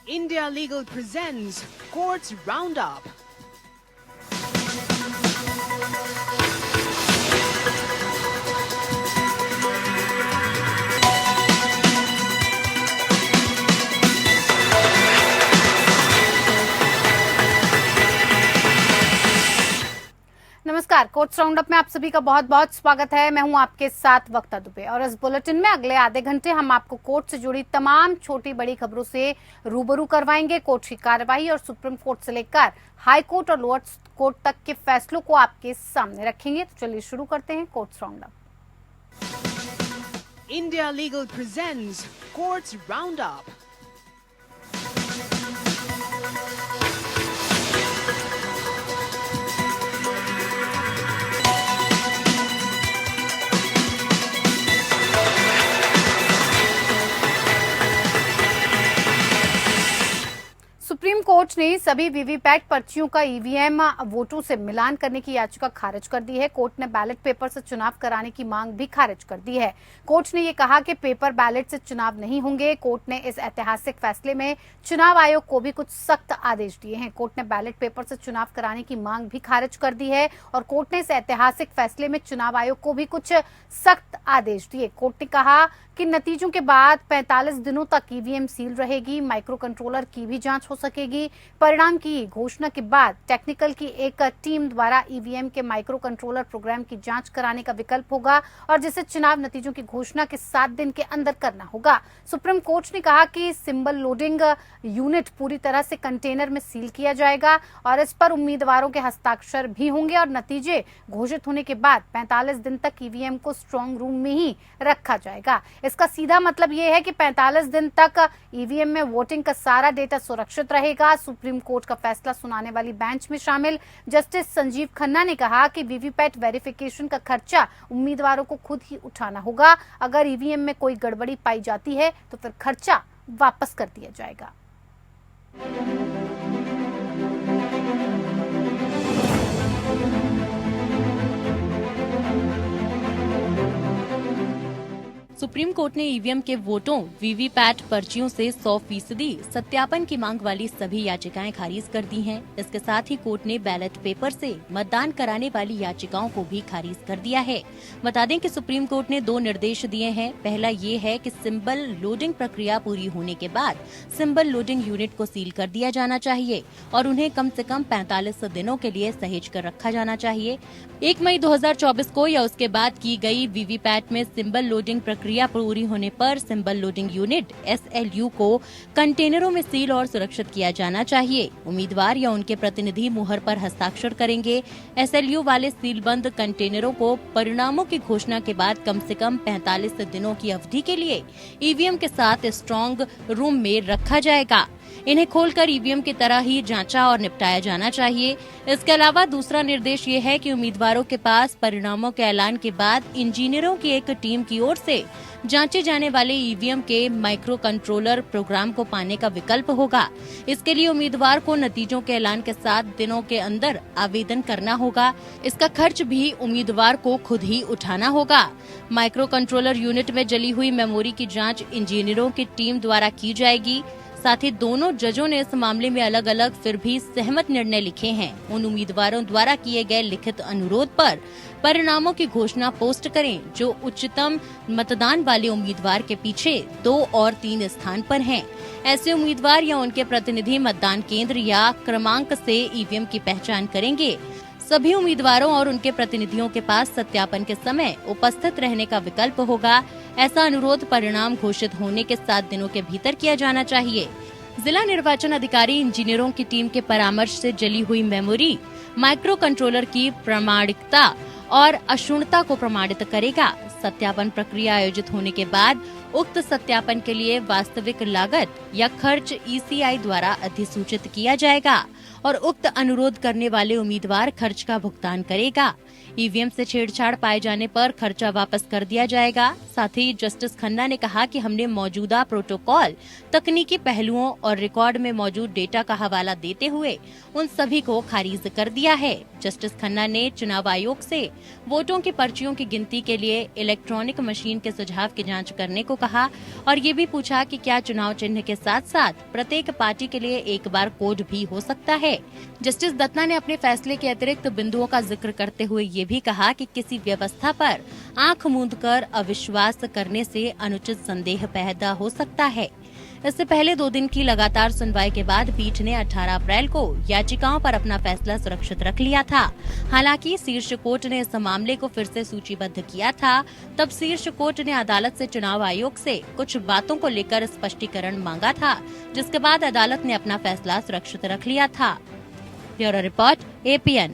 India Legal presents Courts Roundup. नमस्कार, courts roundup में आप सभी का बहुत बहुत स्वागत है। मैं हूं आपके साथ वक्ता दुबे और इस बुलेटिन में अगले आधे घंटे हम आपको कोर्ट से जुड़ी तमाम छोटी बड़ी खबरों से रूबरू करवाएंगे। कोर्ट की कार्रवाई और सुप्रीम कोर्ट से लेकर हाई कोर्ट और लोअर कोर्ट तक के फैसलों को आपके सामने रखेंगे। तो चलिए शुरू करते हैं courts roundup. India Legal presents Courts Roundup. Supreme Court ने सभी वीवीपैट पर्चियों का ईवीएम वोटों से मिलान करने की याचिका खारिज कर दी है। कोर्ट ने बैलेट पेपर से चुनाव कराने की मांग भी खारिज कर दी है। कोर्ट ने ये कहा कि पेपर बैलेट से चुनाव नहीं होंगे। कोर्ट ने इस ऐतिहासिक फैसले में चुनाव आयोग को भी कुछ सख्त आदेश दिए हैं। कोर्ट ने बैलेट पेपर से चुनाव कराने की मांग भी खारिज कर दी है और कोर्ट ने इस ऐतिहासिक फैसले में चुनाव आयोग को भी कुछ सख्त आदेश दिए। कोर्ट ने कहा कि नतीजों के बाद 45 दिनों तक ईवीएम सील रहेगी। माइक्रो कंट्रोलर की भी जांच हो सकेगी। परिणाम की घोषणा के बाद टेक्निकल की एक टीम द्वारा ईवीएम के माइक्रो कंट्रोलर प्रोग्राम की जांच कराने का विकल्प होगा और जिसे चुनाव नतीजों की घोषणा के 7 दिन के अंदर करना होगा। सुप्रीम कोर्ट ने कहा कि सिंबल लोडिंग यूनिट पूरी तरह से कंटेनर में सील किया जाएगा और इस पर उम्मीदवारों के हस्ताक्षर भी होंगे और नतीजे घोषित होने के बाद 45 दिन तक ईवीएम को स्ट्रांग रूम में ही रखा जाएगा। इसका सीधा मतलब यह है कि 45 दिन तक ईवीएम में वोटिंग का सारा डेटा सुरक्षित रहेगा। सुप्रीम कोर्ट का फैसला सुनाने वाली बेंच में शामिल जस्टिस संजीव खन्ना ने कहा कि वीवीपैट वेरिफिकेशन का खर्चा उम्मीदवारों को खुद ही उठाना होगा। अगर ईवीएम में कोई गड़बड़ी पाई जाती है तो फिर खर्चा वापस कर दिया जाएगा। सुप्रीम कोर्ट ने ईवीएम के वोटों वीवीपैट पर्चियों से 100% सत्यापन की मांग वाली सभी याचिकाएं खारिज कर दी हैं। इसके साथ ही कोर्ट ने बैलेट पेपर से मतदान कराने वाली याचिकाओं को भी खारिज कर दिया है। बता दें कि सुप्रीम कोर्ट ने 2 निर्देश दिए हैं। पहला ये है कि सिंबल लोडिंग प्रक्रिया पूरी होने के बाद सिंबल लोडिंग यूनिट को सील कर दिया जाना चाहिए और उन्हें कम से कम 45 दिनों के लिए सहेज कर रखा जाना चाहिए। 1 मई 2024 को या उसके बाद की गई वीवीपैट में सिंबल लोडिंग प्रक्रिया पूरी होने पर सिंबल लोडिंग यूनिट SLU को कंटेनरों में सील और सुरक्षित किया जाना चाहिए। उम्मीदवार या उनके प्रतिनिधि मुहर पर हस्ताक्षर करेंगे। SLU वाले सीलबंद कंटेनरों को परिणामों की घोषणा के बाद कम से कम 45 दिनों की अवधि के लिए ईवीएम के साथ स्ट्रांग रूम में रखा जाएगा। इन्हें खोलकर ईवीएम की तरह ही जांचा और निपटाया जाना चाहिए। इसके अलावा दूसरा निर्देश ये है कि उम्मीदवारों के पास परिणामों के ऐलान के बाद इंजीनियरों की एक टीम की ओर से जांचे जाने वाले ईवीएम के माइक्रो कंट्रोलर प्रोग्राम को पाने का विकल्प होगा। इसके लिए उम्मीदवार को नतीजों के ऐलान के 7 दिनों के अंदर आवेदन करना होगा। इसका खर्च भी उम्मीदवार को खुद ही उठाना होगा। माइक्रो कंट्रोलर यूनिट में जली हुई मेमोरी की जाँच इंजीनियरों की टीम द्वारा की जाएगी। साथ ही दोनों जजों ने इस मामले में अलग अलग फिर भी सहमत निर्णय लिखे हैं। उन उम्मीदवारों द्वारा किए गए लिखित अनुरोध पर परिणामों की घोषणा पोस्ट करें जो उच्चतम मतदान वाले उम्मीदवार के पीछे 2 और 3 स्थान पर हैं। ऐसे उम्मीदवार या उनके प्रतिनिधि मतदान केंद्र या क्रमांक से ईवीएम की पहचान करेंगे। सभी उम्मीदवारों और उनके प्रतिनिधियों के पास सत्यापन के समय उपस्थित रहने का विकल्प होगा। ऐसा अनुरोध परिणाम घोषित होने के 7 दिनों के भीतर किया जाना चाहिए। जिला निर्वाचन अधिकारी इंजीनियरों की टीम के परामर्श से जली हुई मेमोरी माइक्रो कंट्रोलर की प्रामाणिकता और अक्षुण्णता को प्रमाणित करेगा। सत्यापन प्रक्रिया आयोजित होने के बाद उक्त सत्यापन के लिए वास्तविक लागत या खर्च ECI द्वारा अधिसूचित किया जाएगा और उक्त अनुरोध करने वाले उम्मीदवार खर्च का भुगतान करेगा। ईवीएम से छेड़छाड़ पाए जाने पर खर्चा वापस कर दिया जाएगा। साथ ही जस्टिस खन्ना ने कहा कि हमने मौजूदा प्रोटोकॉल, तकनीकी पहलुओं और रिकॉर्ड में मौजूद डेटा का हवाला देते हुए उन सभी को खारिज कर दिया है। जस्टिस खन्ना ने चुनाव आयोग से वोटों की पर्चियों की गिनती के लिए इलेक्ट्रॉनिक मशीन के सुझाव की जांच करने को कहा और ये भी पूछा कि क्या चुनाव चिन्ह के साथ साथ प्रत्येक पार्टी के लिए एक बार कोड भी हो सकता है। जस्टिस दत्ता ने अपने फैसले के अतिरिक्त बिंदुओं का जिक्र करते हुए ये भी कहा कि किसी व्यवस्था पर आंख मूंदकर अविश्वास करने से अनुचित संदेह पैदा हो सकता है। इससे पहले 2 दिन की लगातार सुनवाई के बाद पीठ ने 18 अप्रैल को याचिकाओं पर अपना फैसला सुरक्षित रख लिया था। हालांकि शीर्ष कोर्ट ने इस मामले को फिर से सूचीबद्ध किया था। तब शीर्ष कोर्ट ने अदालत से चुनाव आयोग से कुछ बातों को लेकर स्पष्टीकरण मांगा था, जिसके बाद अदालत ने अपना फैसला सुरक्षित रख लिया था। Bureau report, APN।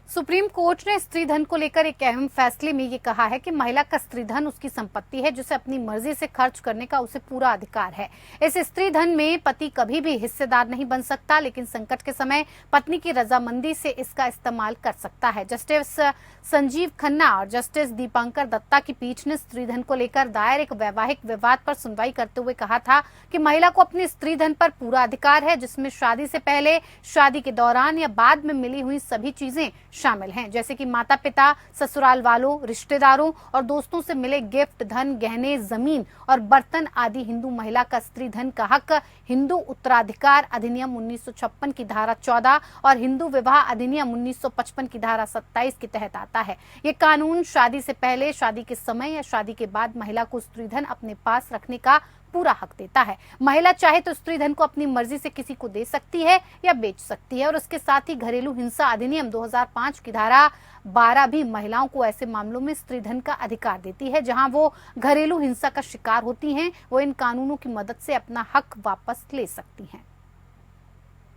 Supreme Court ने स्त्री धन को लेकर एक अहम फैसले में ये कहा है कि महिला का स्त्री धन उसकी संपत्ति है, जिसे अपनी मर्जी से खर्च करने का उसे पूरा अधिकार है। इस स्त्री धन में पति कभी भी हिस्सेदार नहीं बन सकता, लेकिन संकट के समय पत्नी की रजामंदी से इसका इस्तेमाल कर सकता है। जस्टिस संजीव खन्ना और जस्टिस दीपांकर दत्ता की पीठ ने स्त्री धन को लेकर दायर एक वैवाहिक विवाद पर सुनवाई करते हुए कहा था कि महिला को अपनी स्त्री धन पर पूरा अधिकार है, जिसमें शादी से पहले, शादी के दौरान या बाद में मिली हुई सभी चीजें शामिल हैं, जैसे कि माता पिता, ससुराल वालों, रिश्तेदारों और दोस्तों से मिले गिफ्ट, धन, गहने, जमीन और बर्तन आदि। हिंदू महिला का स्त्री धन का हक हिंदू उत्तराधिकार अधिनियम 1956 की धारा 14 और हिंदू विवाह अधिनियम 1955 की धारा 27 के तहत आता है। ये कानून शादी से पहले, शादी के समय या शादी के बाद महिला को स्त्री धन अपने पास रखने का पूरा हक देता है। महिला चाहे तो स्त्री धन को अपनी मर्जी से किसी को दे सकती है या बेच सकती है। और उसके साथ ही घरेलू हिंसा अधिनियम 2005 की धारा 12 भी महिलाओं को ऐसे मामलों में स्त्री धन का अधिकार देती है जहां वो घरेलू हिंसा का शिकार होती हैं। वो इन कानूनों की मदद से अपना हक वापस ले सकती हैं।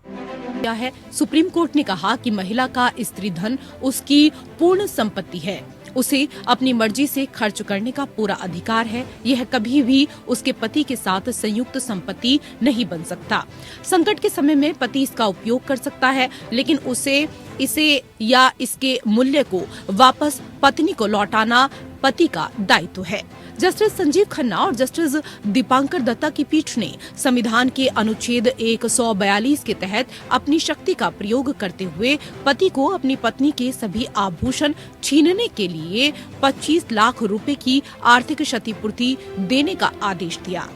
क्या है, सुप्रीम कोर्ट ने कहा कि महिला का स्त्री धन उसकी पूर्ण संपत्ति है, उसे अपनी मर्जी से खर्च करने का पूरा अधिकार है। यह कभी भी उसके पति के साथ संयुक्त संपत्ति नहीं बन सकता। संकट के समय में पति इसका उपयोग कर सकता है, लेकिन इसे या इसके मूल्य को वापस पत्नी को लौटाना पति का दायित्व है। जस्टिस संजीव खन्ना और जस्टिस दीपांकर दत्ता की पीठ ने संविधान के अनुच्छेद 142 के तहत अपनी शक्ति का प्रयोग करते हुए पति को अपनी पत्नी के सभी आभूषण छीनने के लिए 25 लाख रुपए की आर्थिक क्षतिपूर्ति देने का आदेश दिया।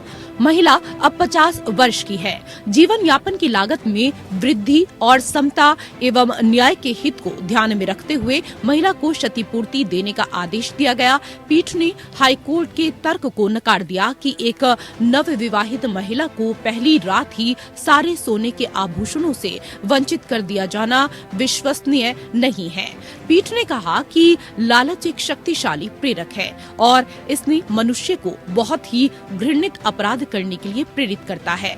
महिला अब 50 वर्ष की है। जीवन यापन की लागत में वृद्धि और समता एवं न्याय के हित को ध्यान में रखते हुए महिला को क्षतिपूर्ति देने का आदेश दिया गया। पीठ ने हाईकोर्ट के तर्क को नकार दिया कि एक नवविवाहित महिला को पहली रात ही सारे सोने के आभूषणों से वंचित कर दिया जाना विश्वसनीय नहीं है। पीठ ने कहा कि लालच एक शक्तिशाली प्रेरक है और इसने मनुष्य को बहुत ही घृणित अपराध करने के लिए प्रेरित करता है।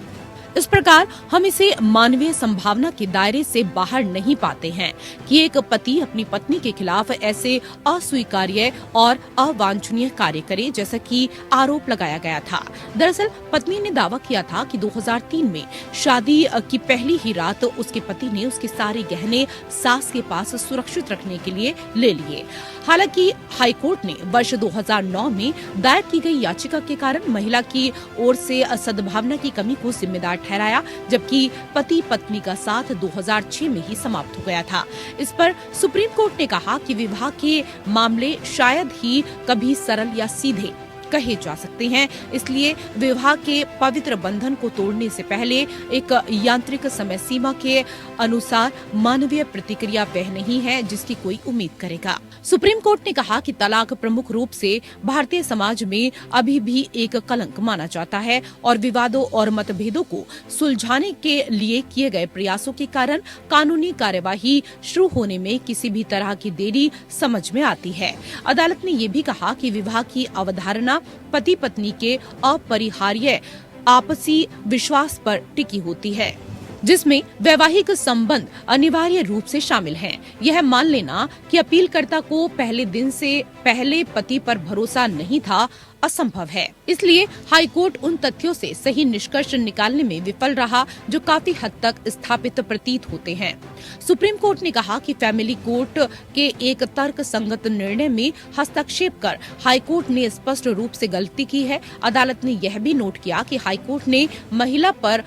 इस प्रकार हम इसे मानवीय संभावना के दायरे से बाहर नहीं पाते हैं कि एक पति अपनी पत्नी के खिलाफ ऐसे अस्वीकार्य और अवांछनीय कार्य करे जैसा कि आरोप लगाया गया था। दरअसल पत्नी ने दावा किया था कि 2003 में शादी की पहली ही रात उसके पति ने उसके सारे गहने सास के पास सुरक्षित रखने के लिए ले लिए। हालांकि हाईकोर्ट ने वर्ष 2009 में दायर की गई याचिका के कारण महिला की ओर से सद्भावना की कमी को जिम्मेदार ठहराया, जबकि पति पत्नी का साथ 2006 में ही समाप्त हो गया था। इस पर सुप्रीम कोर्ट ने कहा कि विवाह के मामले शायद ही कभी सरल या सीधे कहे जा सकते हैं, इसलिए विवाह के पवित्र बंधन को तोड़ने से पहले एक यांत्रिक समय सीमा के अनुसार मानवीय प्रतिक्रिया वह नहीं है जिसकी कोई उम्मीद करेगा। सुप्रीम कोर्ट ने कहा कि तलाक प्रमुख रूप से भारतीय समाज में अभी भी एक कलंक माना जाता है और विवादों और मतभेदों को सुलझाने के लिए किए गए प्रयासों के कारण कानूनी कार्यवाही शुरू होने में किसी भी तरह की देरी समझ में आती है। अदालत ने ये भी कहा कि विवाह की अवधारणा पति पत्नी के अपरिहार्य आपसी विश्वास पर टिकी होती है, जिसमें वैवाहिक संबंध अनिवार्य रूप से शामिल हैं। यह मान लेना कि अपीलकर्ता को पहले दिन से पहले पति पर भरोसा नहीं था असंभव है। इसलिए हाईकोर्ट उन तथ्यों से सही निष्कर्ष निकालने में विफल रहा जो काफी हद तक स्थापित प्रतीत होते हैं। सुप्रीम कोर्ट ने कहा कि फैमिली कोर्ट के एक तर्क संगत निर्णय में हस्तक्षेप कर हाईकोर्ट ने स्पष्ट रूप से गलती की है। अदालत ने यह भी नोट किया कि हाईकोर्ट ने महिला पर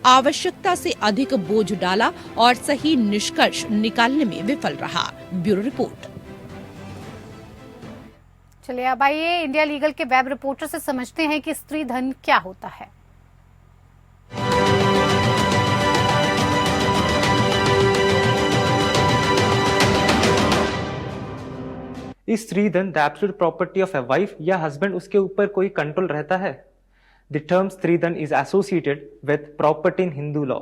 आवश्यकता से अधिक बोझ डाला और सही निष्कर्ष निकालने में विफल रहा। Bureau report. चलिए अब आइए इंडिया लीगल के वेब रिपोर्टर से समझते हैं कि स्त्री धन क्या होता है। स्त्री धन the absolute property of a wife या हस्बैंड उसके ऊपर कोई कंट्रोल रहता है। द टर्म स्त्री धन is associated with property in Hindu law.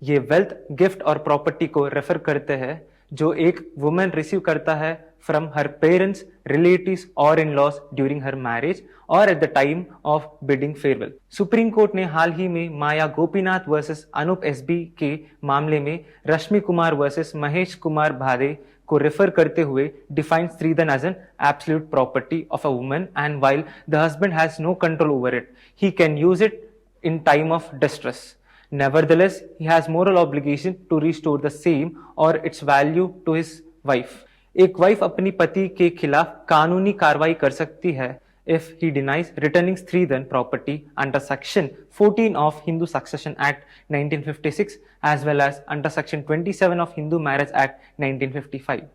ये वेल्थ, गिफ्ट और प्रॉपर्टी को रेफर करते हैं जो एक वुमन रिसीव करता है फ्रॉम हर पेरेंट्स, रिलेटिव्स और in laws during her marriage और at the time of bidding farewell. Supreme Court ने हाल ही में माया गोपीनाथ वर्सेस अनूप एसबी के मामले में रश्मि कुमार वर्सेस महेश कुमार भादे को रेफर करते हुए define stridhan as an absolute property of a woman and while the husband has no control over it, he can use it in time of distress. Nevertheless, he has moral obligation to restore the same or its value to his wife. एक wife अपनी पति के खिलाफ कानूनी कार्रवाई कर सकती है if he denies returning stridhan property under section 14 of Hindu Succession Act 1956 as well as under section 27 of Hindu Marriage Act 1955.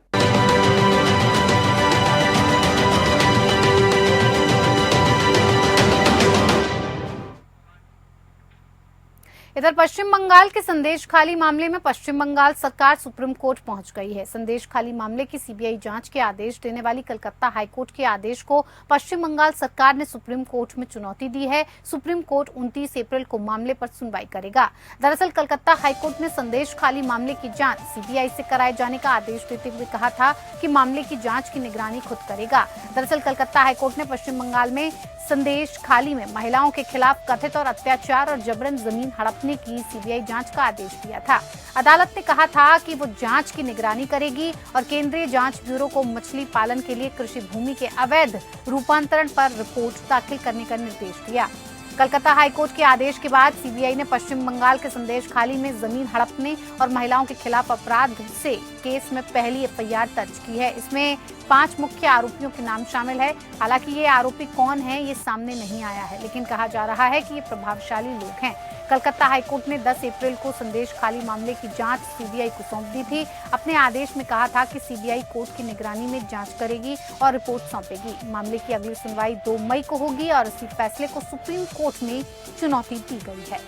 इधर पश्चिम बंगाल के संदेश खाली मामले में पश्चिम बंगाल सरकार सुप्रीम कोर्ट पहुंच गई है। संदेश खाली मामले की सीबीआई जांच के आदेश देने वाली कलकत्ता हाईकोर्ट के आदेश को पश्चिम बंगाल सरकार ने सुप्रीम कोर्ट में चुनौती दी है। सुप्रीम कोर्ट 29 अप्रैल को मामले पर सुनवाई करेगा। दरअसल कलकत्ता हाईकोर्ट ने संदेश खाली मामले की जांच सीबीआई से कराए जाने का आदेश देते हुए कहा था कि मामले की जांच की निगरानी खुद करेगा। दरअसल कलकत्ता हाईकोर्ट ने पश्चिम बंगाल में संदेश खाली में महिलाओं के खिलाफ कथित और अत्याचार और जबरन जमीन हड़पने की सीबीआई जांच का आदेश दिया था। अदालत ने कहा था कि वो जांच की निगरानी करेगी और केंद्रीय जांच ब्यूरो को मछली पालन के लिए कृषि भूमि के अवैध रूपांतरण पर रिपोर्ट दाखिल करने का निर्देश दिया। कलकत्ता हाईकोर्ट के आदेश के बाद सीबीआई ने पश्चिम बंगाल के संदेश खाली में जमीन हड़पने और महिलाओं के खिलाफ अपराध से केस में पहली एफआईआर दर्ज की है। इसमें 5 मुख्य आरोपियों के नाम शामिल है। हालांकि ये आरोपी कौन है ये सामने नहीं आया है, लेकिन कहा जा रहा है कि ये प्रभावशाली लोग हैं। कलकत्ता हाईकोर्ट ने 10 अप्रैल को संदेश खाली मामले की जांच सीबीआई को सौंप दी थी। अपने आदेश में कहा था कि सीबीआई कोर्ट की निगरानी में जांच करेगी और रिपोर्ट सौंपेगी। मामले की अगली सुनवाई 2 मई को होगी और इसी फैसले को सुप्रीम कोर्ट में चुनौती दी गई है।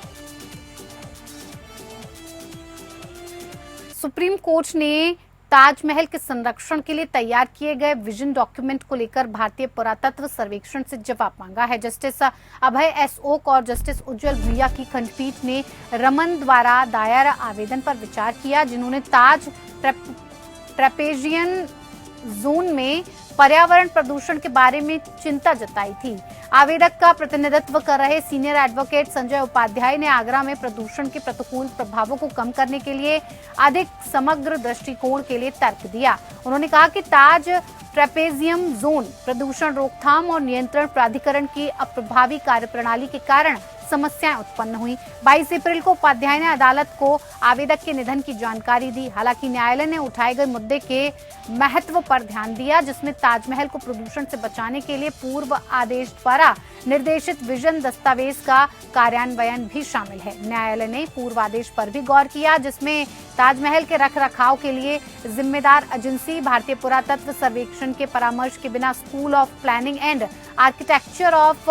सुप्रीम कोर्ट ने ताजमहल के संरक्षण के लिए तैयार किए गए विजन डॉक्यूमेंट को लेकर भारतीय पुरातत्व सर्वेक्षण से जवाब मांगा है। जस्टिस अभय एस ओक और जस्टिस उज्जवल भुइया की खंडपीठ ने रमन द्वारा दायर आवेदन पर विचार किया, जिन्होंने ताज ट्रेपेजियन जोन में पर्यावरण प्रदूषण के बारे में चिंता जताई थी। आवेदक का प्रतिनिधित्व कर रहे सीनियर एडवोकेट संजय उपाध्याय ने आगरा में प्रदूषण के प्रतिकूल प्रभावों को कम करने के लिए अधिक समग्र दृष्टिकोण के लिए तर्क दिया। उन्होंने कहा कि ताज ट्रेपेजियम जोन प्रदूषण रोकथाम और नियंत्रण प्राधिकरण की अप्रभावी कार्यप्रणाली के कारण समस्याएं उत्पन्न हुई। 22 अप्रैल को उपाध्याय ने अदालत को आवेदक के निधन की जानकारी दी। हालांकि न्यायालय ने उठाए गए मुद्दे के महत्व पर ध्यान दिया, जिसमें ताजमहल को प्रदूषण से बचाने के लिए पूर्व आदेश द्वारा निर्देशित विजन दस्तावेज का कार्यान्वयन भी शामिल है। न्यायालय ने पूर्व आदेश पर भी गौर किया, जिसमें ताजमहल के रखरखाव के लिए जिम्मेदार एजेंसी भारतीय पुरातत्व सर्वेक्षण के परामर्श के बिना school of planning and architecture of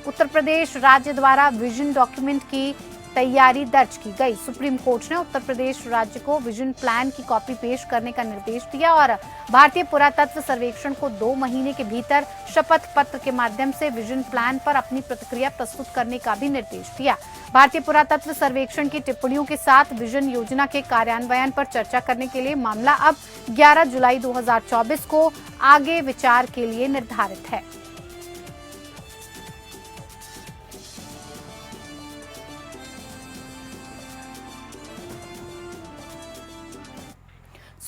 Uttar Pradesh राज्य द्वारा विजन डॉक्यूमेंट की तैयारी दर्ज की गई। सुप्रीम कोर्ट ने उत्तर प्रदेश राज्य को विजन प्लान की कॉपी पेश करने का निर्देश दिया और भारतीय पुरातत्व सर्वेक्षण को 2 महीने के भीतर शपथ पत्र के माध्यम से विजन प्लान पर अपनी प्रतिक्रिया प्रस्तुत करने का भी निर्देश दिया। भारतीय पुरातत्व सर्वेक्षण की टिप्पणियों के साथ विजन योजना के कार्यान्वयन पर चर्चा करने के लिए मामला अब 11 जुलाई 2024 को आगे विचार के लिए निर्धारित है।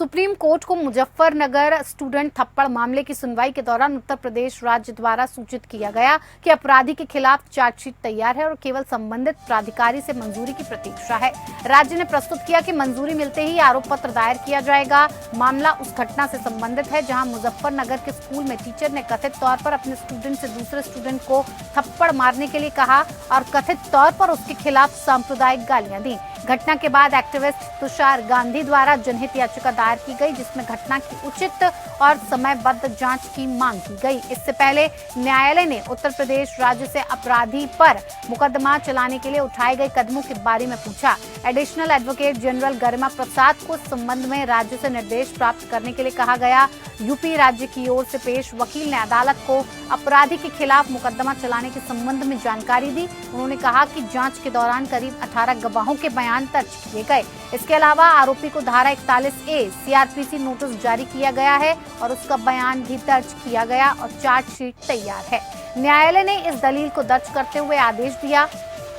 सुप्रीम कोर्ट को मुजफ्फरनगर स्टूडेंट थप्पड़ मामले की सुनवाई के दौरान उत्तर प्रदेश राज्य द्वारा सूचित किया गया कि अपराधी के खिलाफ चार्जशीट तैयार है और केवल संबंधित प्राधिकारी से मंजूरी की प्रतीक्षा है। राज्य ने प्रस्तुत किया कि मंजूरी मिलते ही आरोप पत्र दायर किया जाएगा। मामला उस घटना से संबंधित है जहां मुजफ्फरनगर के स्कूल में टीचर ने कथित तौर पर अपने स्टूडेंट से दूसरे स्टूडेंट को थप्पड़ मारने के लिए कहा और कथित तौर पर उसके खिलाफ सांप्रदायिक गालियां दी। घटना के बाद एक्टिविस्ट तुषार गांधी द्वारा जनहित याचिका दायर की गई, जिसमें घटना की उचित और समयबद्ध जांच की मांग की गई। इससे पहले न्यायालय ने उत्तर प्रदेश राज्य से अपराधी पर मुकदमा चलाने के लिए उठाए गए कदमों के बारे में पूछा। एडिशनल एडवोकेट जनरल गरिमा प्रसाद को इस संबंध में राज्य से निर्देश प्राप्त करने के लिए कहा गया। यूपी राज्य की ओर से पेश वकील ने अदालत को अपराधी के खिलाफ मुकदमा चलाने के संबंध में जानकारी दी। उन्होंने कहा कि जांच के दौरान करीब 18 गवाहों के बयान दर्ज किए गए। इसके अलावा आरोपी को धारा 41A CRPC नोटिस जारी किया गया है और उसका बयान भी दर्ज किया गया और चार्जशीट तैयार है। न्यायालय ने इस दलील को दर्ज करते हुए आदेश दिया।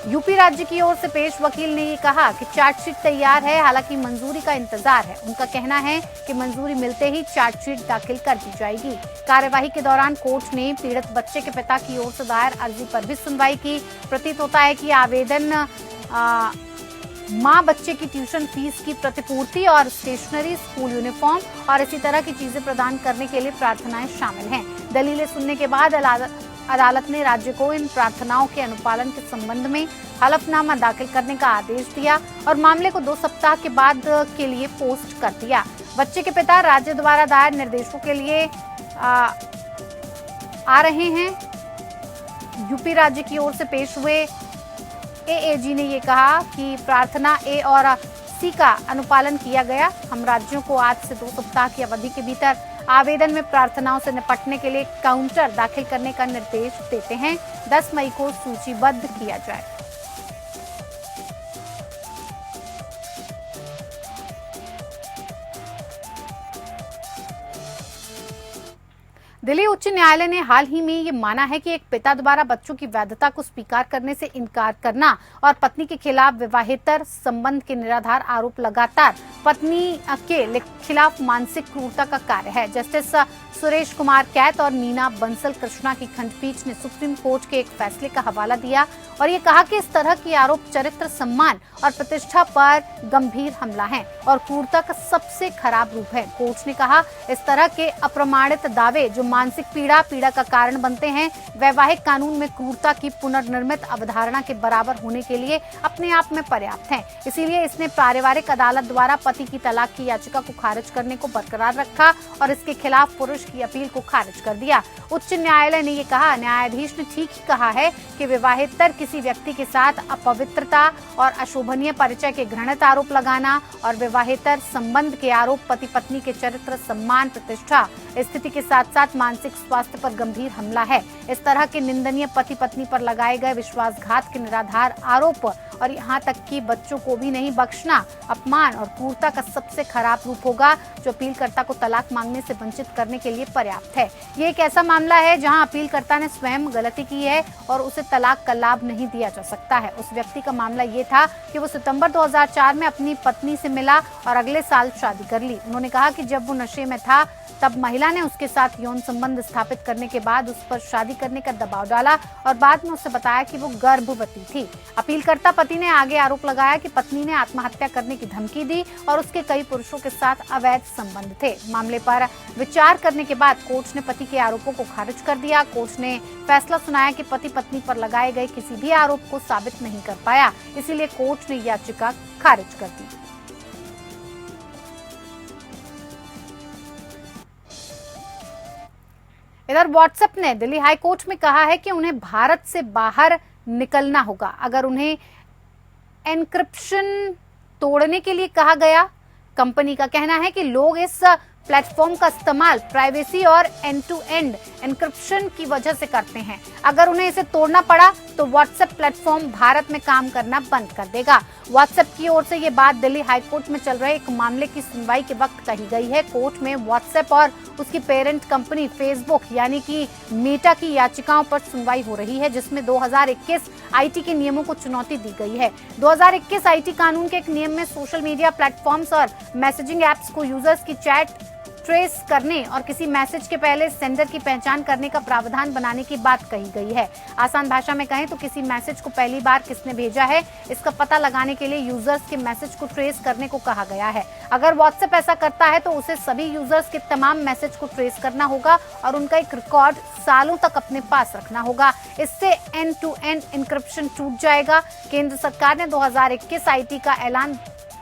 यूपी राज्य की ओर से पेश वकील ने ये कहा कि चार्जशीट तैयार है, हालांकि मंजूरी का इंतजार है। उनका कहना है कि मंजूरी मिलते ही चार्जशीट दाखिल कर दी जाएगी। कार्यवाही के दौरान कोर्ट ने पीड़ित बच्चे के पिता की ओर से दायर अर्जी पर भी सुनवाई की। प्रतीत होता है कि आवेदन मां बच्चे की ट्यूशन फीस की प्रतिपूर्ति और स्टेशनरी, स्कूल यूनिफॉर्म और इसी तरह की चीजें प्रदान करने के लिए प्रार्थनाएं शामिल हैं। दलीलें सुनने के बाद अदालत ने राज्य को इन प्रार्थनाओं के अनुपालन के संबंध में हलफनामा दाखिल करने का आदेश दिया और मामले को 2 सप्ताह के बाद के लिए पोस्ट कर दिया। बच्चे के पिता राज्य द्वारा दायर निर्देशों के लिए आ रहे हैं। यूपी राज्य की ओर से पेश हुए AAG ने ये कहा कि प्रार्थना A और C का अनुपालन किया गया। हम राज्यों को आज से 2 सप्ताह की अवधि के भीतर आवेदन में प्रार्थनाओं से निपटने के लिए काउंटर दाखिल करने का निर्देश देते हैं। 10 मई को सूचीबद्ध किया जाए। दिल्ली उच्च न्यायालय ने हाल ही में ये माना है कि एक पिता द्वारा बच्चों की वैधता को स्वीकार करने से इनकार करना और पत्नी के खिलाफ विवाहेतर संबंध के निराधार आरोप लगातार पत्नी के खिलाफ मानसिक क्रूरता का कार्य है। जस्टिस सुरेश कुमार कैत और नीना बंसल कृष्णा की खंडपीठ ने सुप्रीम कोर्ट के एक फैसले का हवाला दिया और ये कहा कि इस तरह के आरोप चरित्र, सम्मान और प्रतिष्ठा पर गंभीर हमला है और क्रूरता का सबसे खराब रूप है। कोर्ट ने कहा इस तरह के अप्रमाणित दावे जो मानसिक पीड़ा का कारण बनते हैं, वैवाहिक कानून में क्रूरता की पुनर्निर्मित अवधारणा के बराबर होने के लिए अपने आप में पर्याप्त हैं। इसीलिए इसने पारिवारिक अदालत द्वारा पति की तलाक की याचिका को खारिज करने को बरकरार रखा और इसके खिलाफ पुरुष की अपील को खारिज कर दिया। उच्च न्यायालय ने ये कहा, न्यायाधीश ने ठीक ही कहा है कि विवाहेतर किसी व्यक्ति के साथ अपवित्रता और अशोभनीय परिचय के घृणित आरोप लगाना और विवाहेतर संबंध के आरोप पति पत्नी के चरित्र, सम्मान, प्रतिष्ठा, स्थिति के साथ साथ मानसिक स्वास्थ्य पर गंभीर हमला है। इस तरह के निंदनीय पति पत्नी पर लगाए गए विश्वासघात के निराधार आरोप और यहाँ तक कि बच्चों को भी नहीं बख्शना अपमान और क्रूरता का सबसे खराब रूप होगा जो अपीलकर्ता को तलाक मांगने से वंचित करने के लिए पर्याप्त है। ये एक ऐसा मामला है जहां अपीलकर्ता ने स्वयं गलती की है और उसे तलाक का लाभ नहीं दिया जा सकता है। उस व्यक्ति का मामला ये था कि वो सितंबर 2004 में अपनी पत्नी से मिला और अगले साल शादी कर ली। उन्होंने कहा कि जब वो नशे में था तब महिला ने उसके साथ यौन संबंध स्थापित करने के बाद उस पर शादी करने का दबाव डाला और बाद में उसे बताया कि वो गर्भवती थी। अपीलकर्ता पति ने आगे आरोप लगाया कि पत्नी ने आत्महत्या करने की धमकी दी और उसके कई पुरुषों के साथ अवैध संबंध थे। मामले पर विचार करने के बाद कोर्ट ने पति के आरोपों को खारिज कर दिया। कोर्ट ने फैसला सुनाया कि पति पत्नी पर लगाए गए किसी भी आरोप को साबित नहीं कर पाया, इसीलिए कोर्ट ने याचिका खारिज कर दी। इधर व्हाट्सएप ने दिल्ली हाई कोर्ट में कहा है कि उन्हें भारत से बाहर निकलना होगा अगर उन्हें एन्क्रिप्शन तोड़ने के लिए कहा गया। कंपनी का कहना है कि लोग इस प्लेटफॉर्म का इस्तेमाल प्राइवेसी और एंड टू एंड एन्क्रिप्शन की वजह से करते हैं। अगर उन्हें इसे तोड़ना पड़ा तो व्हाट्सएप प्लेटफॉर्म भारत में काम करना बंद कर देगा। व्हाट्सएप की ओर से ये बात दिल्ली हाईकोर्ट में चल रहे एक मामले की सुनवाई के वक्त कही गई है। कोर्ट में व्हाट्सएप और उसकी पेरेंट कंपनी फेसबुक यानी कि मेटा की याचिकाओं पर सुनवाई हो रही है, जिसमें 2021 आईटी के नियमों को चुनौती दी गई है। 2021 आईटी कानून के एक नियम में सोशल मीडिया प्लेटफॉर्म्स और मैसेजिंग एप्स को यूजर्स की चैट ट्रेस करने और किसी मैसेज के पहले सेंडर की पहचान करने का प्रावधान बनाने की बात कही गई है। आसान भाषा में कहें तो किसी मैसेज को पहली बार किसने भेजा है, इसका पता लगाने के लिए यूजर्स के मैसेज को ट्रेस करने को कहा गया है। अगर व्हाट्सएप ऐसा करता है तो उसे सभी यूजर्स के तमाम मैसेज को ट्रेस करना होगा और उनका एक रिकॉर्ड सालों तक अपने पास रखना होगा। इससे एंड टू एंड एन्क्रिप्शन टूट जाएगा। केंद्र सरकार ने 2021 आईटी का ऐलान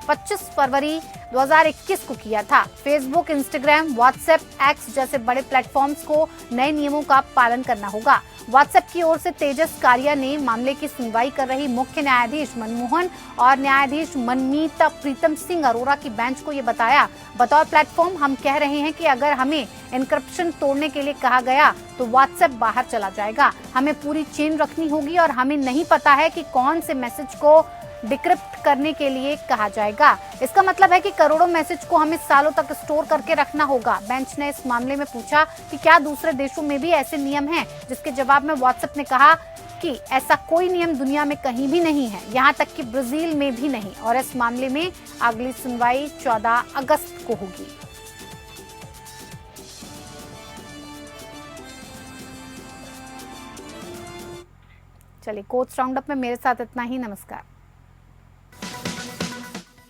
25 फरवरी 2021 को किया था। फेसबुक, इंस्टाग्राम, व्हाट्सएप, एक्स जैसे बड़े प्लेटफॉर्म्स को नए नियमों का पालन करना होगा। व्हाट्सएप की ओर से तेजस कारिया ने मामले की सुनवाई कर रही मुख्य न्यायाधीश मनमोहन और न्यायाधीश मनमीत प्रीतम सिंह अरोड़ा की बेंच को ये बताया, बतौर प्लेटफॉर्म हम कह रहे हैं कि अगर हमें एन्क्रिप्शन तोड़ने के लिए कहा गया तो व्हाट्सएप बाहर चला जाएगा। हमें पूरी चेन रखनी होगी और हमें नहीं पता है कि कौन से मैसेज को डिक्रिप्ट करने के लिए कहा जाएगा। इसका मतलब है कि करोड़ों मैसेज को हमें सालों तक स्टोर करके रखना होगा। बेंच ने इस मामले में पूछा कि क्या दूसरे देशों में भी ऐसे नियम हैं, जिसके जवाब में व्हाट्सएप ने कहा कि ऐसा कोई नियम दुनिया में कहीं भी नहीं है, यहाँ तक कि ब्राजील में भी नहीं। और इस मामले में अगली सुनवाई 14 अगस्त को होगी। चलिए, कोर्ट्स राउंडअप में मेरे साथ इतना ही। नमस्कार।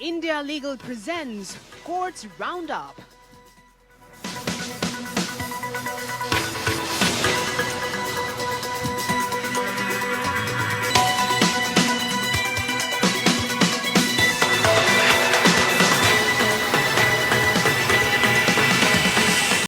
India Legal presents Courts Roundup.